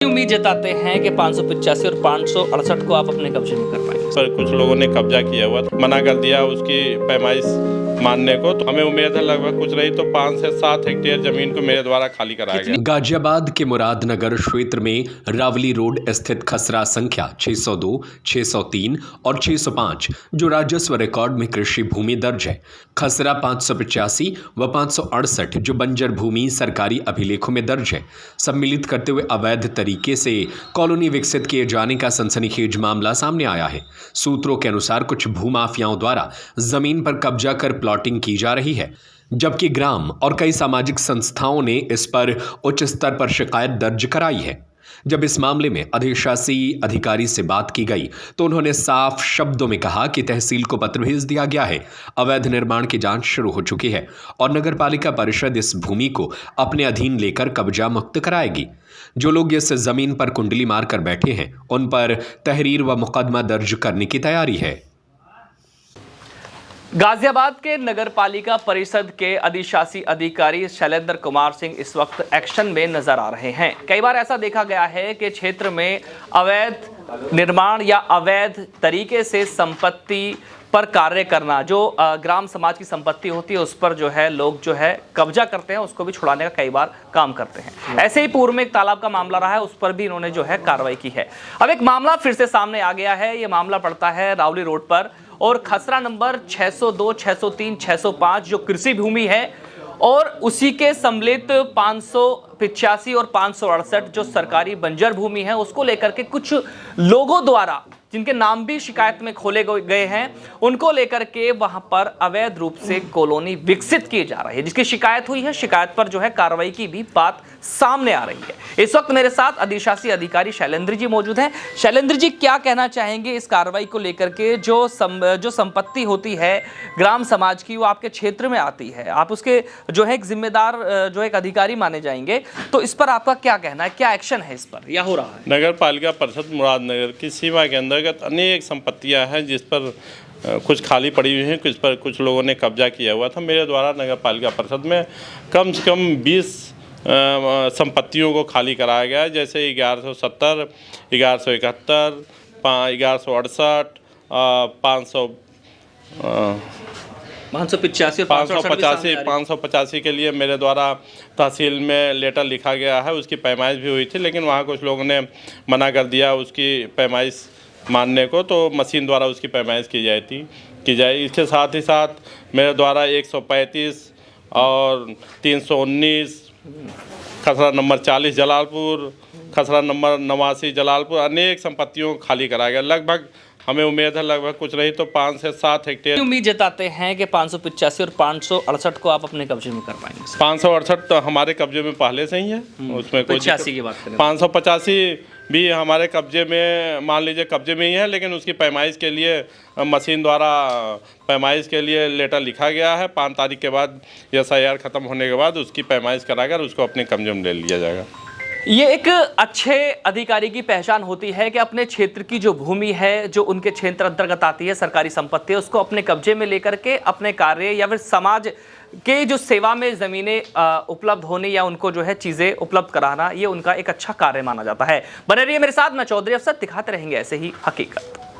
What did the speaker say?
उम्मीद जताते हैं कि 585 और 568 को आप अपने कब्जे में कर पाएंगे। पर कुछ लोगों ने कब्जा किया हुआ था, मना कर दिया उसकी पैमाइश मानने को। तो हमें उम्मीद है लगभग कुछ नहीं तो 5 से 7 हेक्टेयर जमीन को मेरे द्वारा खाली कराया गया। गाजियाबाद के मुरादनगर क्षेत्र में रावली रोड स्थित खसरा संख्या 602, 603 और 605 जो राजस्व रिकॉर्ड में कृषि भूमि दर्ज है, खसरा 585 व 568 जो बंजर भूमि सरकारी अभिलेखों में दर्ज है, सम्मिलित करते हुए अवैध तरीके से कॉलोनी विकसित किए जाने का सनसनीखेज मामला सामने आया है। सूत्रों के अनुसार कुछ भूमाफियाओं द्वारा जमीन पर कब्जा कर प्लॉटिंग की जा रही है, जबकि ग्राम और कई सामाजिक संस्थाओं ने इस पर उच्च स्तर पर शिकायत दर्ज कराई है। जब इस मामले में अधिशासी अधिकारी से बात की गई तो उन्होंने साफ शब्दों में कहा कि तहसील को पत्र भेज दिया गया है, अवैध निर्माण की जांच शुरू हो चुकी है और नगर पालिका परिषद इस भूमि को अपने अधीन लेकर कब्जा मुक्त कराएगी। जो लोग इस जमीन पर कुंडली मारकर बैठे हैं उन पर तहरीर व मुकदमा दर्ज करने की तैयारी है। गाजियाबाद के नगर पालिका परिषद के अधिशासी अधिकारी शैलेंद्र कुमार सिंह इस वक्त एक्शन में नजर आ रहे हैं। कई बार ऐसा देखा गया है कि क्षेत्र में अवैध निर्माण या अवैध तरीके से संपत्ति पर कार्य करना, जो ग्राम समाज की संपत्ति होती है उस पर जो है लोग जो है कब्जा करते हैं, उसको भी छुड़ाने का कई बार काम करते हैं। ऐसे ही पूर्व में एक तालाब का मामला रहा है, उस पर भी इन्होंने जो है कार्रवाई की है। अब एक मामला फिर से सामने आ गया है। ये मामला पड़ता है रावली रोड पर और खसरा नंबर 602, 603, 605 जो कृषि भूमि है और उसी के सम्मिलित 585 और 568 जो सरकारी बंजर भूमि है, उसको लेकर के कुछ लोगों द्वारा, जिनके नाम भी शिकायत में खोले गए हैं, उनको लेकर के वहां पर अवैध रूप से कॉलोनी विकसित की जा रही है, जिसकी शिकायत हुई है। शिकायत पर जो है कार्रवाई की भी बात सामने आ रही है। इस वक्त मेरे साथ अधिशासी अधिकारी शैलेंद्र जी मौजूद हैं। शैलेंद्र जी, क्या कहना चाहेंगे इस कार्रवाई को लेकर के? जो संपत्ति होती है ग्राम समाज की, वो आपके क्षेत्र में आती है, आप उसके जो है एक जिम्मेदार जो एक अधिकारी माने जाएंगे, तो इस पर आपका क्या कहना है? क्या एक्शन है इस पर या हो रहा है? नगर पालिका परिषद मुरादनगर की सीमा के अंतर्गत अनेक संपत्तियां हैं जिस पर कुछ खाली पड़ी हुई हैं, कुछ पर कुछ लोगों ने कब्जा किया हुआ था। मेरे द्वारा नगर पालिका परिषद में कम से कम 20 संपत्तियों को खाली कराया गया है, जैसे 1170, 1171, 1168, 585 के लिए मेरे द्वारा तहसील में लेटर लिखा गया है। उसकी पैमाइश भी हुई थी, लेकिन वहाँ कुछ लोगों ने मना कर दिया उसकी पैमाइश मानने को, तो मशीन द्वारा उसकी पैमाइश की जाए। इसके साथ ही साथ मेरे द्वारा 135 और 319, खसरा नंबर 40 जलालपुर, खसरा नंबर 89 जलालपुर, अनेक संपत्तियों को खाली कराया गया। लगभग हमें उम्मीद है लगभग कुछ नहीं तो 5 से 7 हेक्टेयर। उम्मीद जताते हैं कि 585 और 568 को आप अपने कब्जे में कर पाएंगे। 568 तो हमारे कब्जे में पहले से ही है, उसमें कोई 85 की बात करें, 585 भी हमारे कब्जे में, मान लीजिए कब्जे में ही है, लेकिन उसकी पैमाइश के लिए मशीन द्वारा पैमाइश के लिए लेटर लिखा गया है। 5 तारीख के बाद SIR ख़त्म होने के बाद उसकी पैमाइश कराकर उसको अपने कब्जे में ले लिया जाएगा। ये एक अच्छे अधिकारी की पहचान होती है कि अपने क्षेत्र की जो भूमि है, जो उनके क्षेत्र अंतर्गत आती है, सरकारी संपत्ति है, उसको अपने कब्जे में लेकर के अपने कार्य या फिर समाज के जो सेवा में ज़मीनें उपलब्ध होने या उनको जो है चीज़ें उपलब्ध कराना, ये उनका एक अच्छा कार्य माना जाता है। बने रहिए मेरे साथ, मैं चौधरी अफसर, दिखाते रहेंगे ऐसे ही हकीकत।